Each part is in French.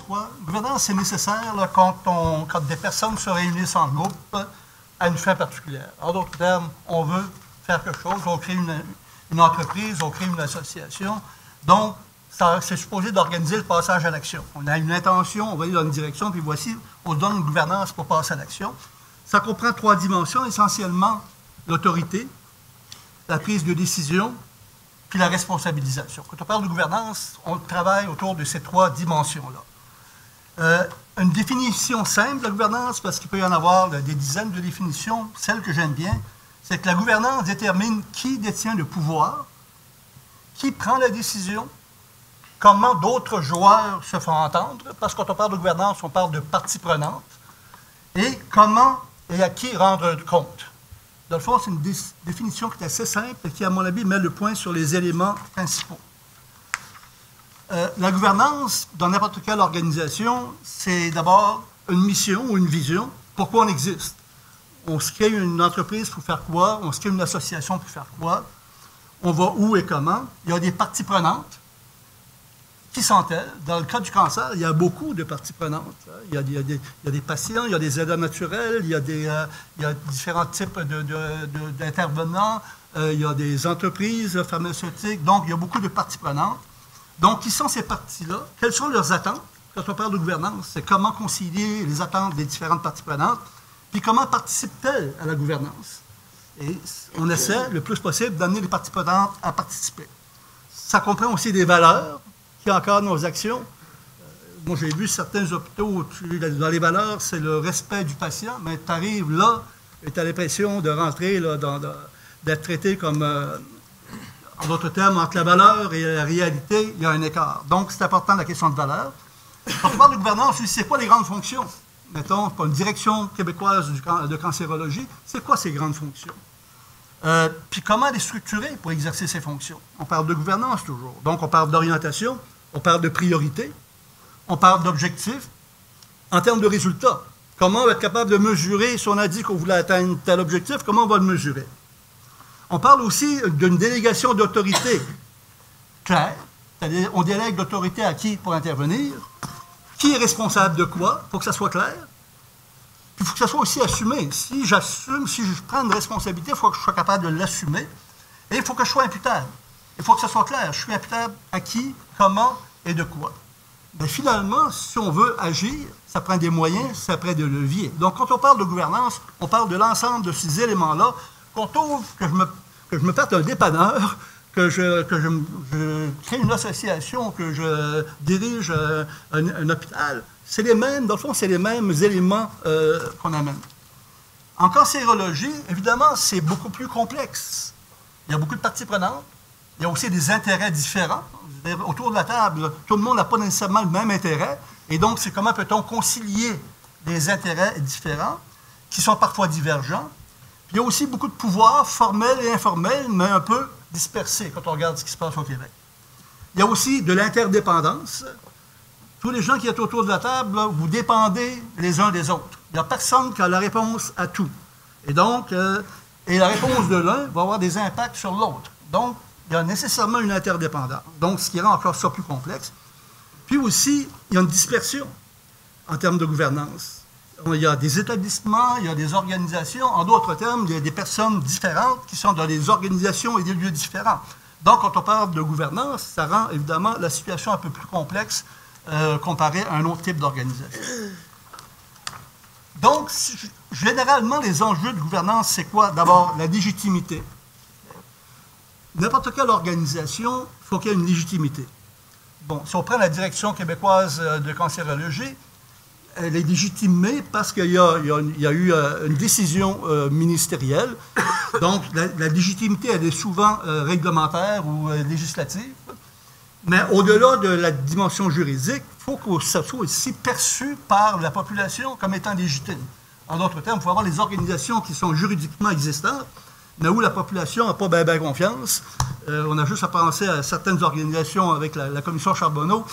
quoi? Gouvernance, c'est nécessaire là, quand des personnes se réunissent en groupe à une fin particulière. En d'autres termes, on veut faire quelque chose, on crée une entreprise, on crée une association. Donc, c'est supposé d'organiser le passage à l'action. On a une intention, on va aller dans une direction, puis voici, on se donne une gouvernance pour passer à l'action. Ça comprend 3 dimensions, essentiellement l'autorité, la prise de décision, puis la responsabilisation. Quand on parle de gouvernance, on travaille autour de ces 3 dimensions-là. Une définition simple de la gouvernance, parce qu'il peut y en avoir des dizaines de définitions, celle que j'aime bien, c'est que la gouvernance détermine qui détient le pouvoir, qui prend la décision, comment d'autres joueurs se font entendre, parce que quand on parle de gouvernance, on parle de partie prenante, et comment et à qui rendre compte. Dans le fond, c'est une définition qui est assez simple et qui, à mon avis, met le point sur les éléments principaux. La gouvernance, dans n'importe quelle organisation, c'est d'abord une mission ou une vision. Pourquoi on existe? On se crée une entreprise pour faire quoi? On se crée une association pour faire quoi? On va où et comment? Il y a des parties prenantes. Qui sont-elles? Dans le cas du cancer, il y a beaucoup de parties prenantes. Il y a des patients, il y a des aidants naturels, il y a différents types d'intervenants, il y a des entreprises pharmaceutiques. Donc, il y a beaucoup de parties prenantes. Donc, qui sont ces parties-là? Quelles sont leurs attentes? Quand on parle de gouvernance, c'est comment concilier les attentes des différentes parties prenantes, puis comment participent-elles à la gouvernance? Et on essaie, le plus possible, d'amener les parties prenantes à participer. Ça comprend aussi des valeurs qui encadrent nos actions. Moi, j'ai vu certains hôpitaux, dans les valeurs, c'est le respect du patient, mais tu arrives là et tu as l'impression de rentrer, d'être traité comme, en d'autres termes, entre la valeur et la réalité, il y a un écart. Donc, c'est important la question de valeur. Quand on parle de gouvernance, c'est quoi les grandes fonctions? Mettons, pour une direction québécoise de cancérologie, c'est quoi ces grandes fonctions? Puis comment les structurer pour exercer ces fonctions? On parle de gouvernance toujours. Donc, on parle d'orientation, on parle de priorité, on parle d'objectifs. En termes de résultats, comment on va être capable de mesurer, si on a dit qu'on voulait atteindre tel objectif, comment on va le mesurer? On parle aussi d'une délégation d'autorité claire, c'est-à-dire on délègue l'autorité à qui pour intervenir, qui est responsable de quoi, pour que ça soit clair. Il faut que ça soit aussi assumé. Si j'assume, si je prends une responsabilité, il faut que je sois capable de l'assumer. Et il faut que je sois imputable. Il faut que ça soit clair. Je suis imputable à qui, comment et de quoi. Mais finalement, si on veut agir, ça prend des moyens, ça prend des leviers. Donc, quand on parle de gouvernance, on parle de l'ensemble de ces éléments-là. Qu'on trouve que je me parte un dépanneur, que je crée une association, que je dirige un hôpital. C'est les mêmes, dans le fond, c'est les mêmes éléments qu'on amène. En cancérologie, évidemment, c'est beaucoup plus complexe. Il y a beaucoup de parties prenantes. Il y a aussi des intérêts différents. Autour de la table, tout le monde n'a pas nécessairement le même intérêt. Et donc, c'est comment peut-on concilier des intérêts différents qui sont parfois divergents. Puis, il y a aussi beaucoup de pouvoirs formels et informels, mais un peu dispersés quand on regarde ce qui se passe au Québec. Il y a aussi de l'interdépendance. Tous les gens qui sont autour de la table, là, vous dépendez les uns des autres. Il n'y a personne qui a la réponse à tout. Et donc, la réponse de l'un va avoir des impacts sur l'autre. Donc, il y a nécessairement une interdépendance. Donc, ce qui rend encore ça plus complexe. Puis aussi, il y a une dispersion en termes de gouvernance. Il y a des établissements, il y a des organisations. En d'autres termes, il y a des personnes différentes qui sont dans des organisations et des lieux différents. Donc, quand on parle de gouvernance, ça rend évidemment la situation un peu plus complexe comparé à un autre type d'organisation. Donc, généralement, les enjeux de gouvernance, c'est quoi? D'abord, la légitimité. N'importe quelle organisation, il faut qu'il y ait une légitimité. Bon, si on prend la direction québécoise de cancérologie, elle est légitimée parce qu'il y a eu une décision ministérielle. Donc, la légitimité, elle est souvent réglementaire ou législative. Mais au-delà de la dimension juridique, il faut que ça soit aussi perçu par la population comme étant légitime. En d'autres termes, il faut avoir les organisations qui sont juridiquement existantes, mais où la population n'a pas bien confiance. On a juste à penser à certaines organisations avec la commission Charbonneau,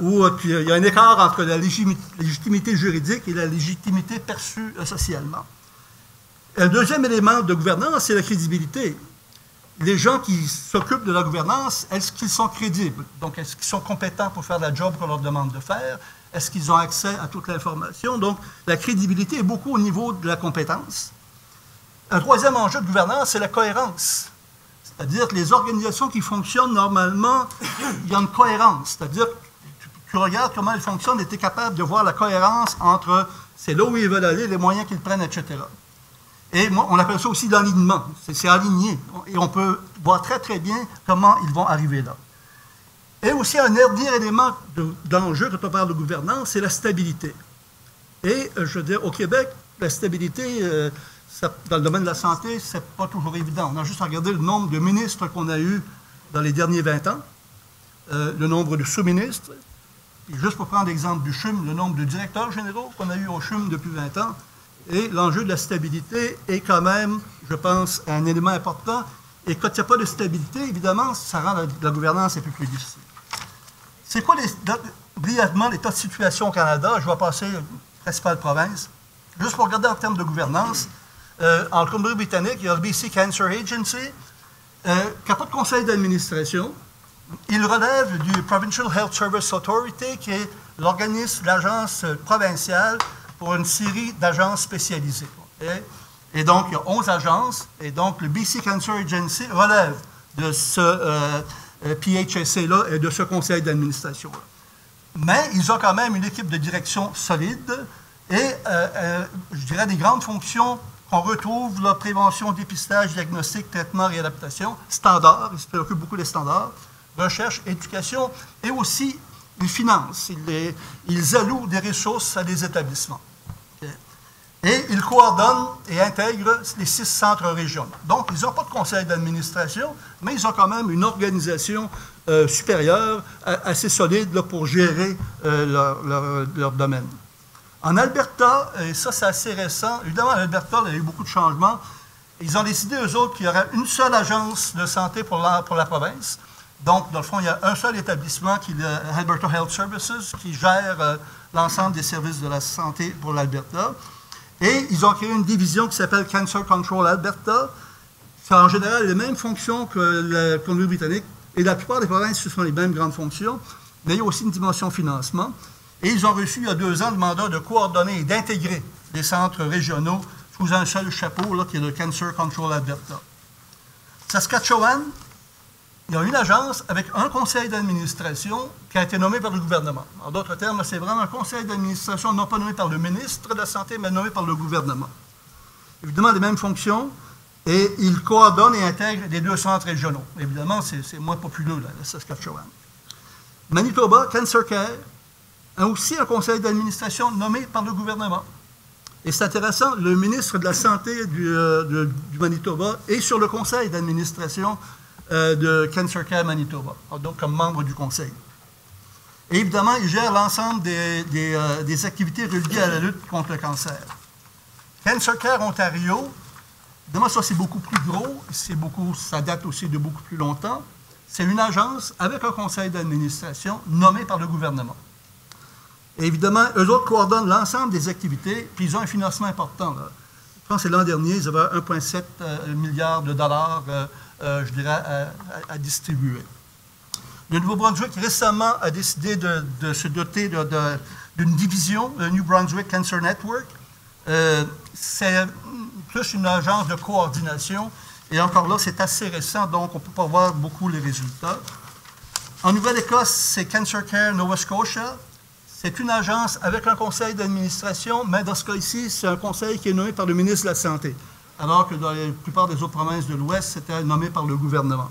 où il y a un écart entre la légitimité juridique et la légitimité perçue socialement. Le deuxième élément de gouvernance, c'est la crédibilité. Les gens qui s'occupent de la gouvernance, est-ce qu'ils sont crédibles? Donc, est-ce qu'ils sont compétents pour faire la job qu'on leur demande de faire? Est-ce qu'ils ont accès à toute l'information? Donc, la crédibilité est beaucoup au niveau de la compétence. Un troisième enjeu de gouvernance, c'est la cohérence. C'est-à-dire que les organisations qui fonctionnent normalement, il y a une cohérence. C'est-à-dire que tu regardes comment elles fonctionnent et tu es capable de voir la cohérence entre c'est là où ils veulent aller, les moyens qu'ils prennent, etc. Et moi, on appelle ça aussi l'alignement. C'est aligné. Et on peut voir très, très bien comment ils vont arriver là. Et aussi, un dernier élément d'enjeu quand on parle de gouvernance, c'est la stabilité. Et, je veux dire, au Québec, la stabilité, dans le domaine de la santé, c'est pas toujours évident. On a juste à regarder le nombre de ministres qu'on a eu dans les derniers 20 ans, le nombre de sous-ministres. Et juste pour prendre l'exemple du CHUM, le nombre de directeurs généraux qu'on a eu au CHUM depuis 20 ans. Et l'enjeu de la stabilité est quand même, je pense, un élément important. Et quand il n'y a pas de stabilité, évidemment, ça rend la gouvernance un peu plus difficile. C'est quoi, brièvement, l'état de situation au Canada? Je vais passer aux principales provinces. Juste pour regarder en termes de gouvernance, en Colombie-Britannique, il y a le BC Cancer Agency, qui n'a pas de conseil d'administration. Il relève du Provincial Health Service Authority, qui est l'organisme, l'agence provinciale pour une série d'agences spécialisées. Okay? Et donc, il y a 11 agences, et donc le BC Cancer Agency relève de ce PHSA-là et de ce conseil d'administration-là. Mais ils ont quand même une équipe de direction solide et, je dirais, des grandes fonctions qu'on retrouve, la prévention, dépistage, diagnostic, traitement, réadaptation, standards, ils se préoccupent beaucoup des standards, recherche, éducation, et aussi, ils financent, ils allouent des ressources à des établissements. Okay? Et ils coordonnent et intègrent les 6 centres régionaux. Donc, ils n'ont pas de conseil d'administration, mais ils ont quand même une organisation supérieure, assez solide là, pour gérer leur domaine. En Alberta, et ça c'est assez récent, évidemment en Alberta, il y a eu beaucoup de changements, ils ont décidé, eux autres, qu'il y aurait une seule agence de santé pour la province. Donc, dans le fond, il y a un seul établissement, qui est le Alberta Health Services, qui gère l'ensemble des services de la santé pour l'Alberta. Et ils ont créé une division qui s'appelle Cancer Control Alberta, qui a en général les mêmes fonctions que la Colombie-Britannique. Et la plupart des provinces, ce sont les mêmes grandes fonctions, mais il y a aussi une dimension financement. Et ils ont reçu, il y a 2 ans, le mandat de coordonner et d'intégrer les centres régionaux sous un seul chapeau, là, qui est le Cancer Control Alberta. Saskatchewan, il y a une agence avec un conseil d'administration qui a été nommé par le gouvernement. En d'autres termes, c'est vraiment un conseil d'administration non pas nommé par le ministre de la Santé, mais nommé par le gouvernement. Évidemment, les mêmes fonctions, et il coordonne et intègre les 2 centres régionaux. Évidemment, c'est moins populeux, là, le Saskatchewan. Manitoba, Cancer Care, a aussi un conseil d'administration nommé par le gouvernement. Et c'est intéressant, le ministre de la Santé du Manitoba est sur le conseil d'administration de Cancer Care Manitoba, donc comme membre du conseil. Et évidemment, il gère l'ensemble des activités reliées à la lutte contre le cancer. Cancer Care Ontario, évidemment, ça c'est beaucoup plus gros, ça date aussi de beaucoup plus longtemps. C'est une agence avec un conseil d'administration nommé par le gouvernement. Et évidemment, eux autres coordonnent l'ensemble des activités, puis ils ont un financement important. Là. Je pense que c'est l'an dernier, ils avaient 1,7 milliard de dollars, je dirais, à distribuer. Le Nouveau-Brunswick, récemment, a décidé de se doter d'une division, le New Brunswick Cancer Network. C'est plus une agence de coordination, et encore là, c'est assez récent, donc on ne peut pas voir beaucoup les résultats. En Nouvelle-Écosse, c'est Cancer Care Nova Scotia. C'est une agence avec un conseil d'administration, mais dans ce cas-ci, c'est un conseil qui est nommé par le ministre de la Santé, alors que dans la plupart des autres provinces de l'Ouest, c'était nommé par le gouvernement.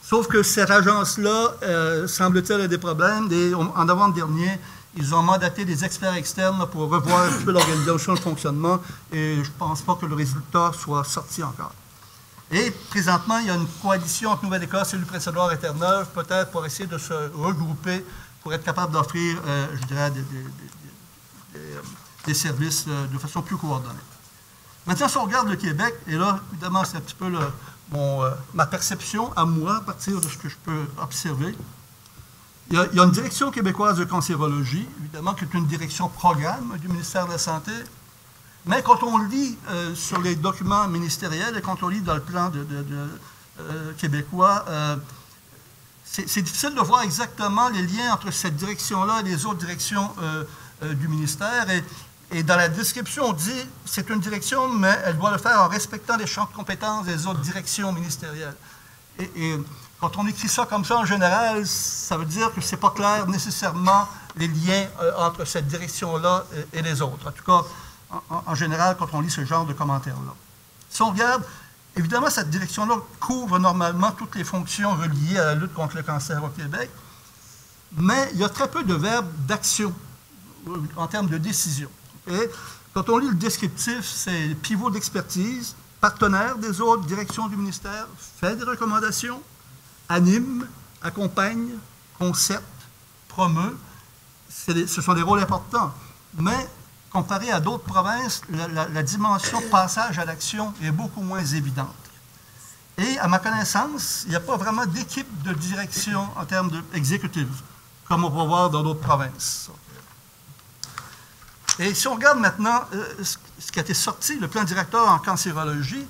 Sauf que cette agence-là, semble-t-il, a des problèmes. En novembre dernier, ils ont mandaté des experts externes là, pour revoir un petit peu l'organisation, le fonctionnement, et je ne pense pas que le résultat soit sorti encore. Et présentement, il y a une coalition entre Nouvelle-Écosse et le Prince-Édouard et Terre-Neuve, peut-être pour essayer de se regrouper pour être capable d'offrir, je dirais, des services de façon plus coordonnée. Maintenant, si on regarde le Québec, et là, évidemment, c'est un petit peu ma perception à moi, à partir de ce que je peux observer. Il y a une direction québécoise de cancérologie, évidemment, qui est une direction programme du ministère de la Santé, mais quand on lit sur les documents ministériels et quand on lit dans le plan québécois, c'est difficile de voir exactement les liens entre cette direction-là et les autres directions du ministère. Et dans la description, on dit c'est une direction, mais elle doit le faire en respectant les champs de compétences des autres directions ministérielles. Et quand on écrit ça comme ça, en général, ça veut dire que ce n'est pas clair nécessairement les liens entre cette direction-là et les autres. En tout cas, en général, quand on lit ce genre de commentaires-là. Si on regarde, évidemment, cette direction-là couvre normalement toutes les fonctions reliées à la lutte contre le cancer au Québec, mais il y a très peu de verbes d'action en termes de décision. Et quand on lit le descriptif, c'est pivot d'expertise, partenaire des autres directions du ministère, fait des recommandations, anime, accompagne, concerte, promeut. Ce sont des rôles importants. Mais comparé à d'autres provinces, la dimension passage à l'action est beaucoup moins évidente. Et à ma connaissance, il n'y a pas vraiment d'équipe de direction en termes exécutifs, comme on peut voir dans d'autres provinces. Et si on regarde maintenant ce qui a été sorti, le plan directeur en cancérologie,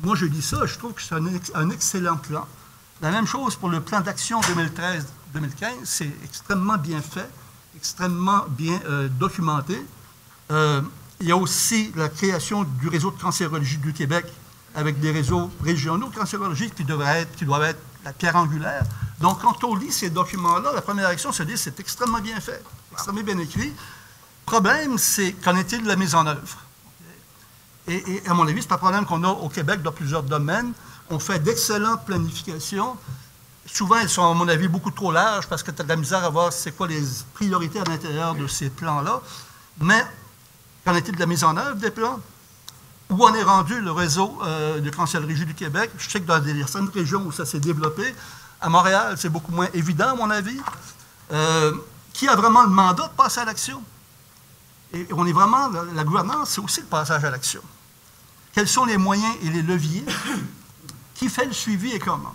moi je lis ça, je trouve que c'est un excellent plan. La même chose pour le plan d'action 2013-2015, c'est extrêmement bien fait, extrêmement bien documenté. Il y a aussi la création du réseau de cancérologie du Québec avec des réseaux régionaux de cancérologie qui doivent être la pierre angulaire. Donc, quand on lit ces documents-là, la première réaction se dit c'est extrêmement bien fait, extrêmement bien écrit. Le problème, c'est qu'en est-il de la mise en œuvre? Et à mon avis, c'est un problème qu'on a au Québec dans plusieurs domaines. On fait d'excellentes planifications. Souvent, elles sont, à mon avis, beaucoup trop larges parce que tu as de la misère à voir c'est quoi les priorités à l'intérieur de ces plans-là. Mais qu'en est-il de la mise en œuvre des plans? Où en est rendu le réseau de cancérologie du Québec? Je sais que dans certaines régions où ça s'est développé, à Montréal, c'est beaucoup moins évident, à mon avis. Qui a vraiment le mandat de passer à l'action? Et on est vraiment, la gouvernance, c'est aussi le passage à l'action. Quels sont les moyens et les leviers? Qui fait le suivi et comment?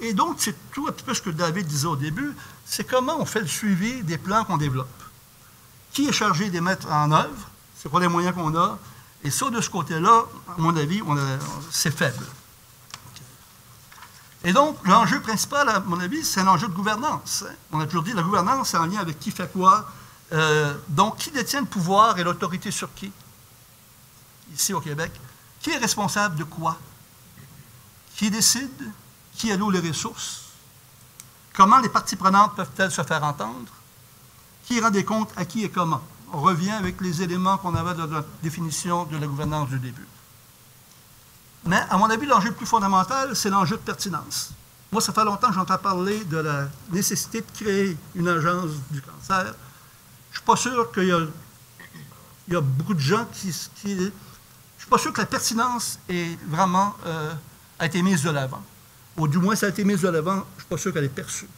Et donc, c'est tout un petit peu ce que David disait au début, c'est comment on fait le suivi des plans qu'on développe. Qui est chargé de les mettre en œuvre? C'est quoi les moyens qu'on a? Et ça, de ce côté-là, à mon avis, c'est faible. Et donc, l'enjeu principal, à mon avis, c'est un enjeu de gouvernance. On a toujours dit, la gouvernance, c'est en lien avec qui fait quoi. Donc, qui détient le pouvoir et l'autorité sur qui? Ici, au Québec. Qui est responsable de quoi? Qui décide? Qui alloue les ressources? Comment les parties prenantes peuvent-elles se faire entendre? Qui rend des comptes à qui et comment? On revient avec les éléments qu'on avait dans notre définition de la gouvernance du début. Mais, à mon avis, l'enjeu le plus fondamental, c'est l'enjeu de pertinence. Moi, ça fait longtemps que j'entends parler de la nécessité de créer une agence du cancer. Je ne suis pas sûr qu'il y a beaucoup de gens qui... Je ne suis pas sûr que la pertinence est vraiment, a été mise de l'avant. Ou du moins, ça a été mise de l'avant, je ne suis pas sûr qu'elle est perçue.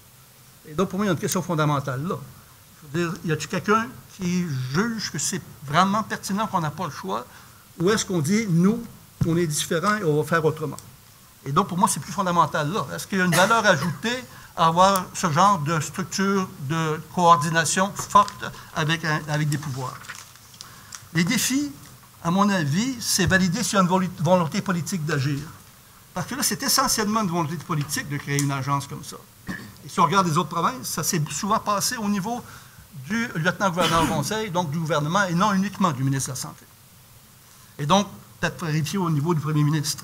Et donc, pour moi, il y a une question fondamentale là. Je veux dire, y a-t-il quelqu'un qui juge que c'est vraiment pertinent, qu'on n'a pas le choix, ou est-ce qu'on dit, nous, on est différents et on va faire autrement? Et donc, pour moi, c'est plus fondamental là. Est-ce qu'il y a une valeur ajoutée à avoir ce genre de structure de coordination forte avec des pouvoirs? Les défis, à mon avis, c'est valider s'il y a une volonté politique d'agir. Parce que là, c'est essentiellement une volonté politique de créer une agence comme ça. Et si on regarde les autres provinces, ça s'est souvent passé au niveau du lieutenant-gouverneur au conseil, donc du gouvernement, et non uniquement du ministre de la Santé. Et donc, peut-être vérifier au niveau du premier ministre.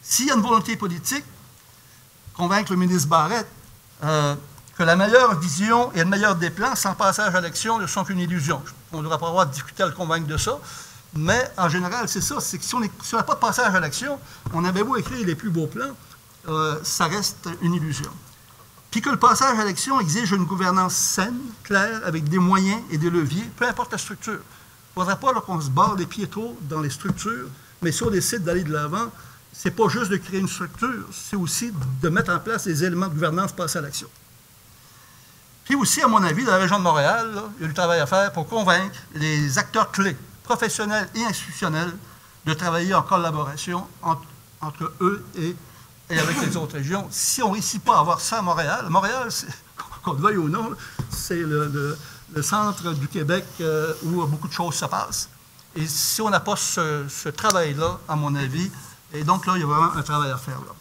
S'il y a une volonté politique, convaincre le ministre Barrette que la meilleure vision et le meilleur des plans, sans passage à l'action, ne sont qu'une illusion. On ne devrait pas avoir de difficulté à le convaincre de ça, mais en général, c'est ça. C'est que si on n'a pas de passage à l'action, on avait beau écrire les plus beaux plans, ça reste une illusion. Puis que le passage à l'action exige une gouvernance saine, claire, avec des moyens et des leviers, peu importe la structure. Il ne faudrait pas qu'on se barre les pieds trop dans les structures, mais si on décide d'aller de l'avant, ce n'est pas juste de créer une structure, c'est aussi de mettre en place les éléments de gouvernance passés à l'action. Puis aussi, à mon avis, dans la région de Montréal, là, il y a du travail à faire pour convaincre les acteurs clés, professionnels et institutionnels, de travailler en collaboration entre eux et avec les autres régions. Si on ne réussit pas à avoir ça à Montréal, qu'on le veuille ou non, c'est le centre du Québec où beaucoup de choses se passent. Et si on n'a pas ce travail-là, à mon avis, et donc là, il y a vraiment un travail à faire là.